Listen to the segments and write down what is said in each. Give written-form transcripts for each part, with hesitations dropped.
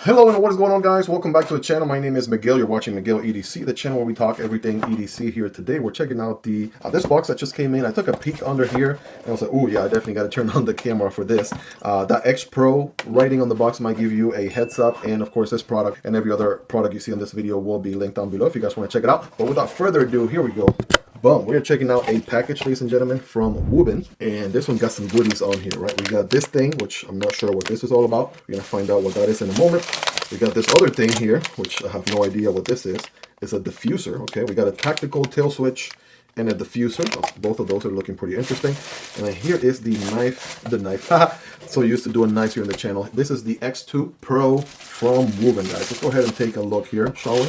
Hello and what is going on, guys? Welcome back to the channel. My name is Miguel. You're watching Miguel EDC, the channel where we talk everything EDC. Here today we're checking out the this box that just came in. I took a peek under here and I was like, oh yeah, I definitely got to turn on the camera for this. That X Pro writing on the box might give you a heads up, and of course this product and every other product you see in this video will be linked down below if you guys want to check it out. But without further ado, here we go. Boom, we're checking out a package, ladies and gentlemen, from Wuben, and this one got some goodies on here, right? We got this thing, which I'm not sure what this is all about. We're gonna find out what that is in a moment. We got this other thing here, which I have no idea what this is. It's a diffuser. Okay, we got a tactical tail switch and a diffuser. Both of those are looking pretty interesting. And then here is the knife. So used to doing knives here on the channel. This is the X2 Pro from Wuben, guys. Let's go ahead and take a look here, shall we?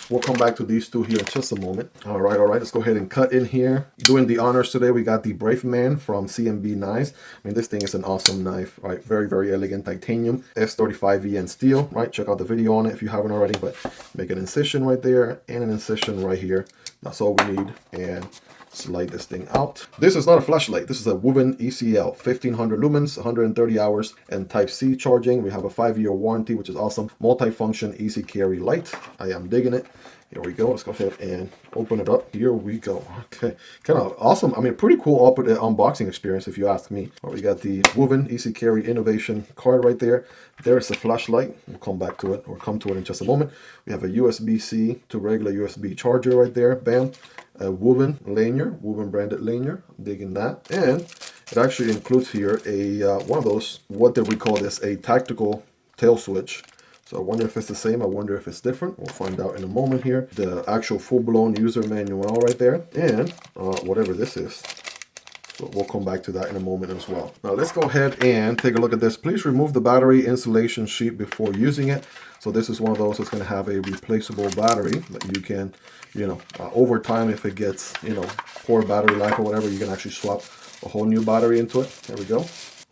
We'll come back to these two here in just a moment. All right, let's go ahead and cut in here. Doing the honors today, we got the Braveman from CMB Knives. I mean, this thing is an awesome knife, right? Very, very elegant titanium, S35VN steel, right? Check out the video on it if you haven't already, but make an incision right there and an incision right here. That's all we need, and slide this thing out. This is not a flashlight. This is a Wuben ECL, 1500 lumens, 130 hours, and Type-C charging. We have a 5-year warranty, which is awesome. Multi-function, easy carry light. I am digging it. Here we go. Let's go ahead and open it up. Here we go. Okay, kind of awesome. I mean, pretty cool unboxing experience if you ask me. Well, we got the Wuben Easy Carry Innovation card right there. There's the flashlight. We'll come back to it, or come to it in just a moment. We have a USB-C to regular USB charger right there. Bam. A Wuben lanyard, Wuben branded lanyard. I'm digging that. And it actually includes here a one of those, what did we call this? A tactical tail switch. So I wonder if it's the same. I wonder if it's different. We'll find out in a moment here. The actual full-blown user manual right there. And whatever this is. So we'll come back to that in a moment as well. Now let's go ahead and take a look at this. Please remove the battery insulation sheet before using it. So this is one of those that's going to have a replaceable battery that you can, over time, if it gets, poor battery life or whatever, you can actually swap a whole new battery into it. There we go.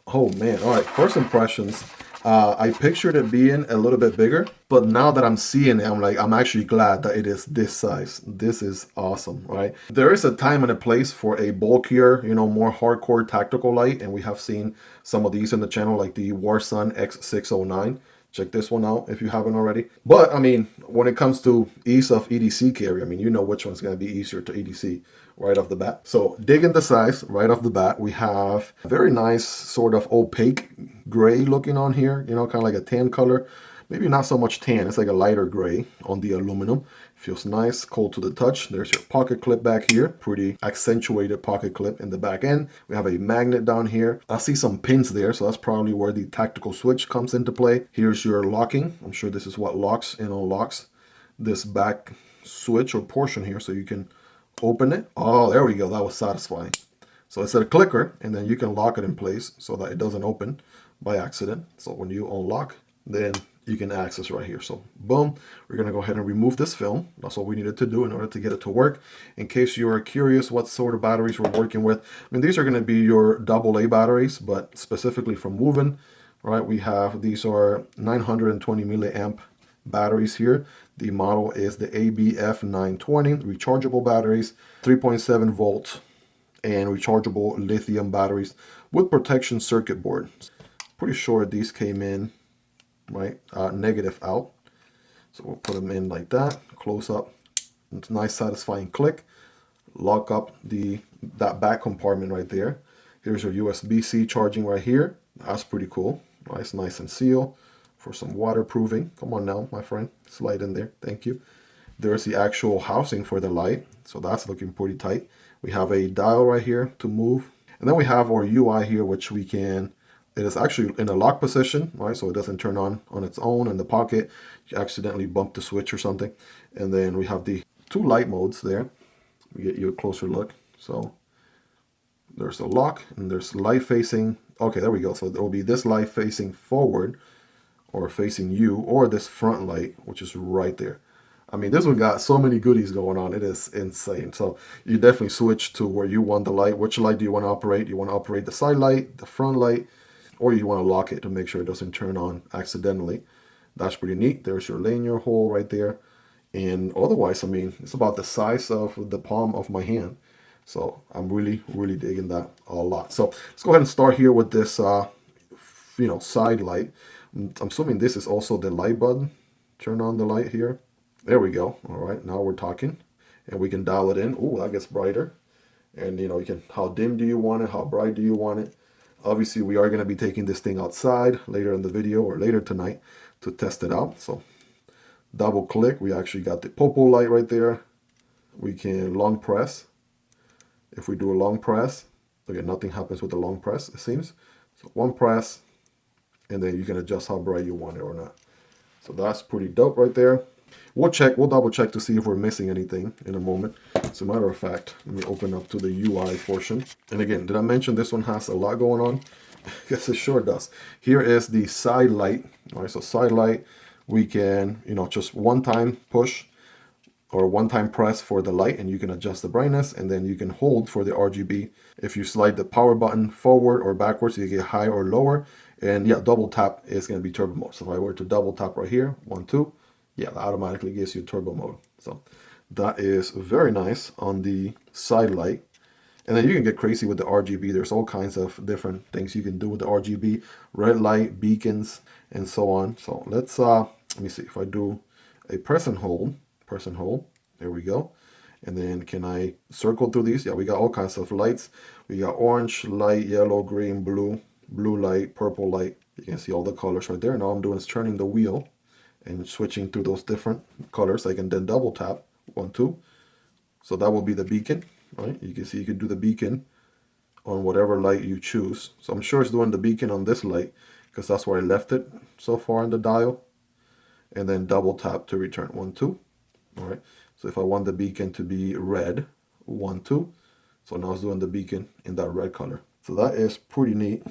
Oh man. All right. First impressions. I pictured it being a little bit bigger, but now that I'm seeing it, I'm actually glad that it is this size. This is awesome, right? There is a time and a place for a bulkier, more hardcore tactical light, and we have seen some of these in the channel, like the WARSUN X609. Check this one out if you haven't already. But I mean, when it comes to ease of EDC carry, I mean, you know which one's going to be easier to EDC right off the bat. So digging the size right off the bat, we have a very nice sort of opaque gray looking on here, kind of like a tan color. Maybe not so much tan, it's like a lighter gray on the aluminum. Feels nice, cold to the touch. There's your pocket clip back here. Pretty accentuated pocket clip in the back end. We have a magnet down here. I see some pins there, so that's probably where the tactical switch comes into play. Here's your locking. I'm sure this is what locks and unlocks this back switch or portion here, so you can open it. Oh, there we go. That was satisfying. So it's a clicker, and then you can lock it in place so that it doesn't open by accident. So when you unlock, then you can access right here. So boom, we're going to go ahead and remove this film. That's all we needed to do in order to get it to work. In case you are curious what sort of batteries we're working with, I mean, these are going to be your AA batteries, but specifically from Wuben, right? We have, these are 920 milliamp batteries here. The model is the ABF920 rechargeable batteries, 3.7 volt and rechargeable lithium batteries with protection circuit board. Pretty sure these came in right negative out, so we'll put them in like that. Close up. It's a nice satisfying click. Lock up that back compartment right there. Here's your USB-C charging right here. That's pretty cool. It's nice and sealed for some waterproofing. Come on now, my friend, slide in there. Thank you. There's the actual housing for the light, so that's looking pretty tight. We have a dial right here to move, and then we have our UI here, which we can, it is actually in a lock position, right? So it doesn't turn on its own in the pocket. You accidentally bump the switch or something. And then we have the two light modes there. We get you a closer look. So there's a lock and there's light facing. Okay, there we go. So there will be this light facing forward or facing you, or this front light, which is right there. I mean, this one got so many goodies going on. It is insane. So you definitely switch to where you want the light. Which light do you want to operate? You want to operate the side light, the front light, or you want to lock it to make sure it doesn't turn on accidentally. That's pretty neat. There's your lanyard hole right there. And otherwise, I mean, it's about the size of the palm of my hand. So I'm really, really digging that a lot. So let's go ahead and start here with this, side light. I'm assuming this is also the light button. Turn on the light here. There we go. All right, now we're talking. And we can dial it in. Oh, that gets brighter. And you know, you can, how dim do you want it? How bright do you want it? Obviously, we are going to be taking this thing outside later in the video or later tonight to test it out. So double click. We actually got the popo light right there. We can long press. If we do a long press, again, nothing happens with the long press, it seems. So one press, and then you can adjust how bright you want it or not. So that's pretty dope right there. We'll double check to see if we're missing anything in a moment. As a matter of fact, let me open up to the UI portion. And again, did I mention this one has a lot going on? Yes, it sure does. Here is the side light. All right, so side light, we can, you know, just one time push or one time press for the light, and you can adjust the brightness, and then you can hold for the RGB. If you slide the power button forward or backwards, you get high or lower. And yeah, double tap is going to be turbo mode. So if I were to double tap right here, 1, 2, yeah, that automatically gives you turbo mode. So that is very nice on the side light. And then you can get crazy with the RGB. There's all kinds of different things you can do with the RGB, red light, beacons, and so on. So let's, let me see if I do a press and hold, there we go. And then can I circle through these? Yeah, we got all kinds of lights. We got orange light, yellow, green, blue, blue light, purple light. You can see all the colors right there. Now I'm doing is turning the wheel and switching through those different colors. I can then double tap, 1, 2. So that will be the beacon, right? You can see you can do the beacon on whatever light you choose. So I'm sure it's doing the beacon on this light because that's where I left it so far in the dial. And then double tap to return, 1, 2. All right. So if I want the beacon to be red, 1, 2. So now it's doing the beacon in that red color. So that is pretty neat.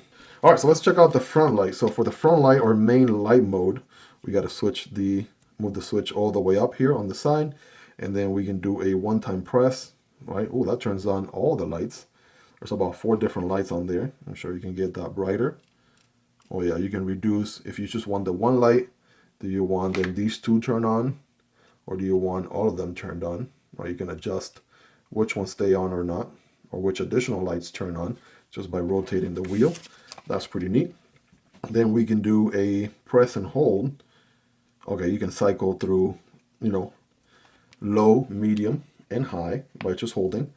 All right, so let's check out the front light. So for the front light or main light mode, we got to move the switch all the way up here on the side, and then we can do a one-time press, right? Oh, that turns on all the lights. There's about 4 different lights on there. I'm sure you can get that brighter. Oh yeah, you can reduce if you just want the one light. Do you want then these 2 turn on, or do you want all of them turned on? Right, you can adjust which ones stay on or not, or which additional lights turn on just by rotating the wheel. That's pretty neat. Then we can do a press and hold. Okay, you can cycle through, you know, low, medium, and high by just holding.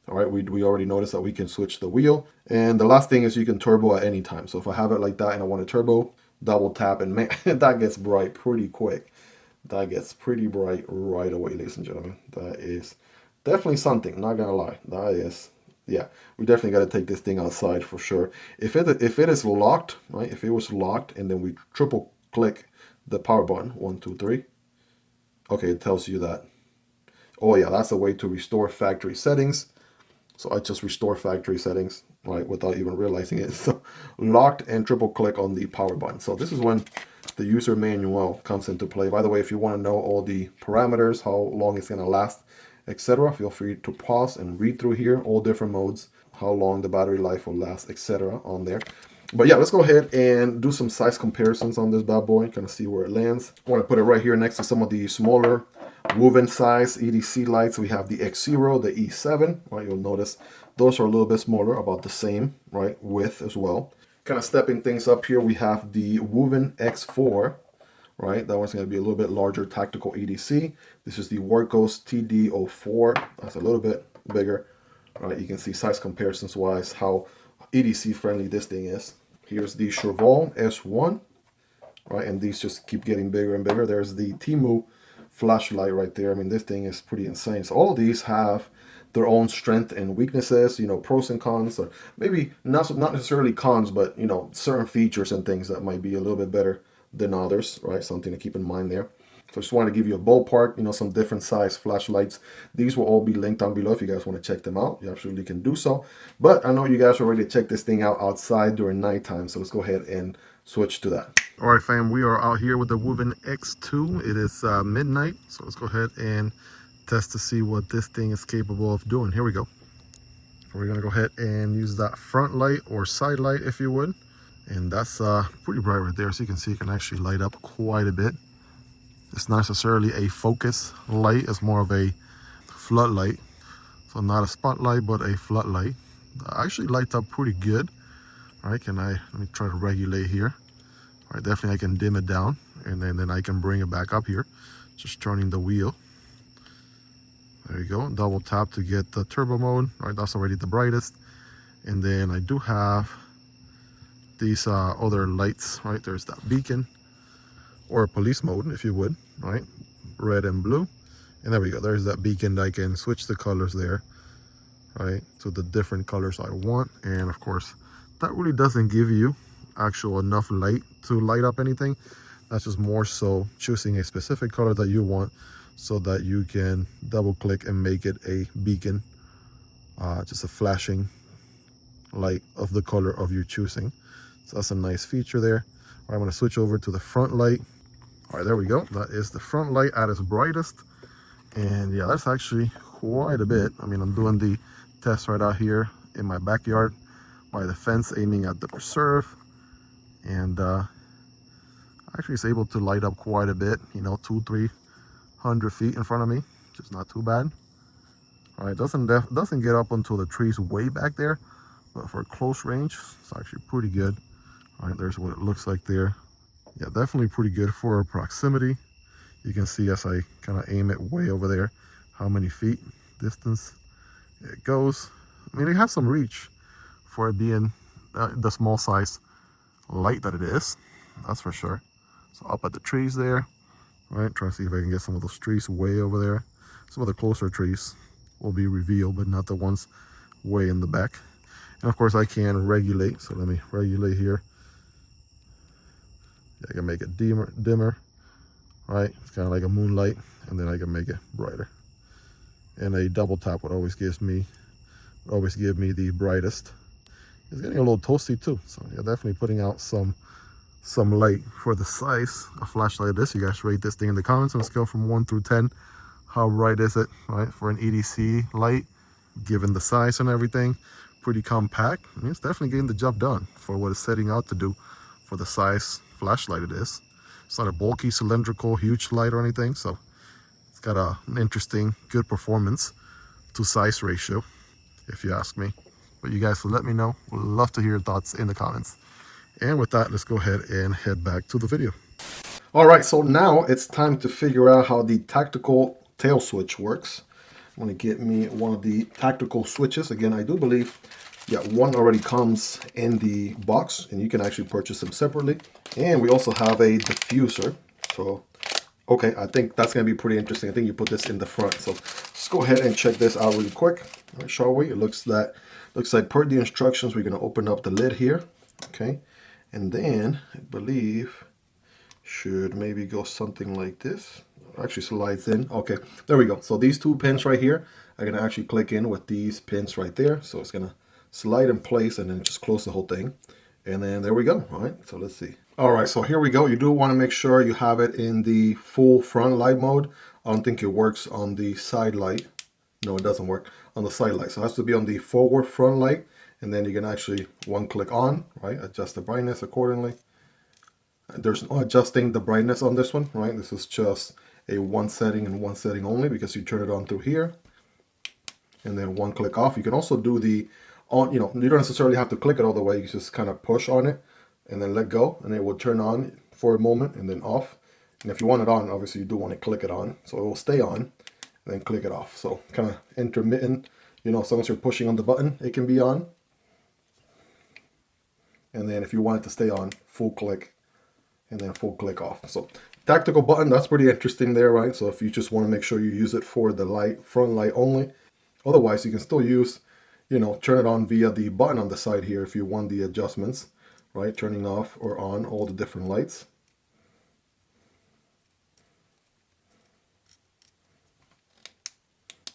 All right, we already noticed that we can switch the wheel. And the last thing is you can turbo at any time. So if I have it like that and I want to turbo, double tap, and man, that gets bright pretty quick. That gets pretty bright right away, ladies and gentlemen. That is definitely something, not gonna lie. That is, yeah, we definitely got to take this thing outside for sure. If it is locked, right? If it was locked and then we triple click the power button, 1, 2, 3. Okay, it tells you that. Oh yeah, that's a way to restore factory settings. So I just restore factory settings, right, without even realizing it. So locked and triple click on the power button. So this is when the user manual comes into play. By the way, if you want to know all the parameters, how long it's going to last, etc., feel free to pause and read through here, all different modes, how long the battery life will last, etc. on there. But yeah, let's go ahead and do some size comparisons on this bad boy, kind of see where it lands. I want to put it right here next to some of the smaller Wuben size EDC lights. We have the X0, the E7, right? You'll notice those are a little bit smaller, about the same, right, width as well. Kind of stepping things up here, we have the Wuben X4, right? That one's going to be a little bit larger tactical EDC. This is the Wurkkos TD04. That's a little bit bigger, right? You can see size comparisons wise how EDC friendly this thing is. Here's the Sharvol S1, right? And these just keep getting bigger and bigger. There's the TEMU Flashlight right there. I mean, this thing is pretty insane. So all of these have their own strength and weaknesses, you know, pros and cons, or maybe not necessarily cons, but, you know, certain features and things that might be a little bit better than others, right? Something to keep in mind there. So I just want to give you a ballpark, you know, some different size flashlights. These will all be linked down below if you guys want to check them out. You absolutely can do so. But I know you guys are ready to check this thing out outside during nighttime. So let's go ahead and switch to that. All right, fam, we are out here with the Wuben X2. It is midnight. So let's go ahead and test to see what this thing is capable of doing. Here we go. We're going to go ahead and use that front light or side light, if you would. And that's pretty bright right there. So you can see it can actually light up quite a bit. It's not necessarily a focus light. It's more of a floodlight. So not a spotlight, but a floodlight. Actually lights up pretty good. All right, let me try to regulate here. All right, definitely I can dim it down, and then I can bring it back up here, just turning the wheel. There you go, double tap to get the turbo mode. All right, that's already the brightest. And then I do have these other lights, right? There's that beacon, or police mode, if you would, right? Red and blue. And there we go, there's that beacon. I can switch the colors there, right, to the different colors I want. And of course, that really doesn't give you actual enough light to light up anything. That's just more so choosing a specific color that you want, so that you can double click and make it a beacon, just a flashing light of the color of your choosing. So that's a nice feature there. All right, I'm going to switch over to the front light. All right, there we go. That is the front light at its brightest. And yeah, that's actually quite a bit. I mean, I'm doing the test right out here in my backyard by the fence, aiming at the preserve. And actually it's able to light up quite a bit, you know, 200-300 feet in front of me, which is not too bad. All right, doesn't get up until the trees way back there, but for close range, it's actually pretty good. All right, there's what it looks like there. Yeah, definitely pretty good for proximity. You can see as I kind of aim it way over there, how many feet distance it goes. I mean, it has some reach for it being the small size light that it is, that's for sure. So up at the trees there, right, try to see if I can get some of those trees way over there. Some of the closer trees will be revealed, but not the ones way in the back. And of course I can regulate, so let me regulate here. Yeah, I can make it dimmer, right? It's kind of like a moonlight, and then I can make it brighter. And a double tap would always give me the brightest. It's getting a little toasty too, so yeah, definitely putting out some light for the size of flashlight like this. You guys rate this thing in the comments on a scale from 1 through 10. How bright is it, right, for an EDC light, given the size and everything? Pretty compact. I mean, it's definitely getting the job done for what it's setting out to do for the size flashlight it is. It's not a bulky, cylindrical, huge light or anything, so it's got an interesting, good performance to size ratio, if you ask me. But you guys will let me know. We'd love to hear your thoughts in the comments. And with that, let's go ahead and head back to the video. All right, so now it's time to figure out how the tactical tail switch works. I'm going to get me one of the tactical switches. Again, I do believe, yeah, one already comes in the box, and you can actually purchase them separately. And we also have a diffuser. So, okay, I think that's going to be pretty interesting. I think you put this in the front. So let's go ahead and check this out really quick. All right, shall we? It looks like per the instructions, we're going to open up the lid here. Okay, and then I believe should maybe go something like this. Actually slides in. Okay, there we go. So these two pins right here are going to actually click in with these pins right there. So it's going to slide in place and then just close the whole thing. And then there we go. All right, so let's see. All right, so here we go. You do want to make sure you have it in the full front light mode. I don't think it works on the side light. No, it doesn't work on the side light. So it has to be on the forward front light. And then you can actually one click on, right? Adjust the brightness accordingly. There's no adjusting the brightness on this one, right? This is just a one setting and one setting only, because you turn it on through here and then one click off. You can also do the on, you know, you don't necessarily have to click it all the way. You just kind of push on it and then let go, and it will turn on for a moment and then off. And if you want it on, obviously you do want to click it on, so it will stay on and then click it off. So kind of intermittent, you know, as long as you're pushing on the button, it can be on. And then if you want it to stay on, full click and then full click off. So tactical button, that's pretty interesting there, right? So if you just want to make sure you use it for the light, front light only. Otherwise, you can still use, you know, turn it on via the button on the side here if you want the adjustments, right? Turning off or on all the different lights.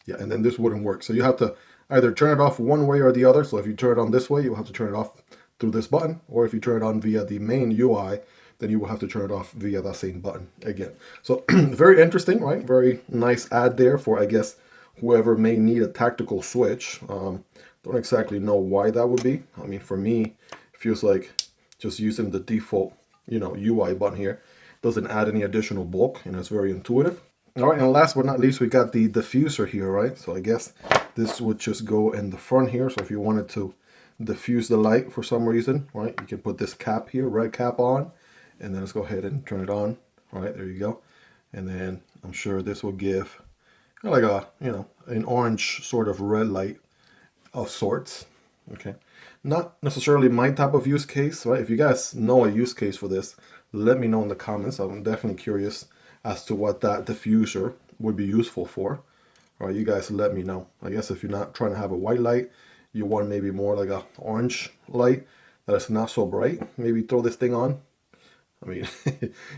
Yeah, and then this wouldn't work. So you have to either turn it off one way or the other. So if you turn it on this way, you'll have to turn it off through this button. Or if you turn it on via the main UI, then you will have to turn it off via that same button again. So very interesting, right? Very nice ad there for, I guess, whoever may need a tactical switch. Don't exactly know why that would be. I mean, for me, it feels like just using the default, you know, UI button here doesn't add any additional bulk, and it's very intuitive. All right, and last but not least, we got the diffuser here, right? So I guess this would just go in the front here. So if you wanted to diffuse the light for some reason, right, you can put this cap here, red cap on, And then let's go ahead and turn it on. All right, there you go. And then I'm sure this will give like a, you know, an orange sort of red light of sorts. Okay, not necessarily my type of use case, right? If you guys know a use case for this, let me know in the comments. I'm definitely curious as to what that diffuser would be useful for. All right, you guys let me know. I guess if you're not trying to have a white light, you want maybe more like a orange light that is not so bright, maybe throw this thing on. I mean,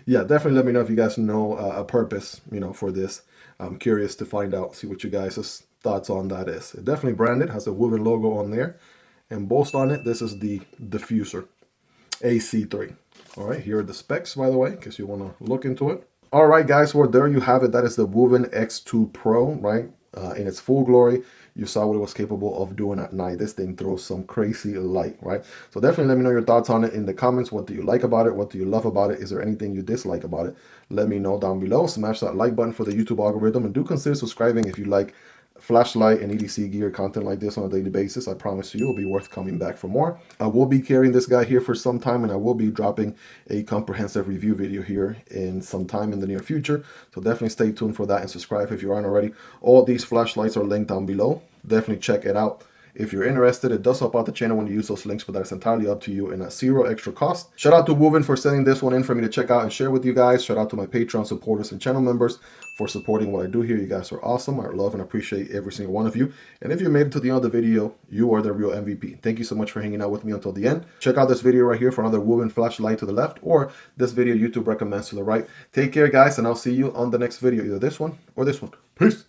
yeah, definitely let me know if you guys know a purpose, you know, for this. I'm curious to find out, see what you guys' thoughts on that is. It definitely branded, has a Wuben logo on there. And boast on it, this is the diffuser, AC3. All right, here are the specs, by the way, in case you want to look into it. All right, guys, well, there you have it. That is the Wuben X2 Pro, right? In its full glory. You saw what it was capable of doing at night. This thing throws some crazy light, right? So definitely let me know your thoughts on it in the comments. What do you like about it? What do you love about it? Is there anything you dislike about it? Let me know down below. Smash that like button for the YouTube algorithm, and do consider subscribing if you like flashlight and EDC gear content like this on a daily basis. I promise you it'll be worth coming back for more. I will be carrying this guy here for some time, and I will be dropping a comprehensive review video here in some time in the near future. So definitely stay tuned for that and subscribe if you aren't already. All these flashlights are linked down below. Definitely check it out. If you're interested, it does help out the channel when you use those links, but that's entirely up to you and at zero extra cost. Shout out to Wuben for sending this one in for me to check out and share with you guys. Shout out to my Patreon supporters and channel members for supporting what I do here. You guys are awesome. I love and appreciate every single one of you. And if you made it to the end of the video, you are the real MVP. Thank you so much for hanging out with me until the end. Check out this video right here for another Wuben flashlight to the left, or this video YouTube recommends to the right. Take care, guys, and I'll see you on the next video, either this one or this one. Peace.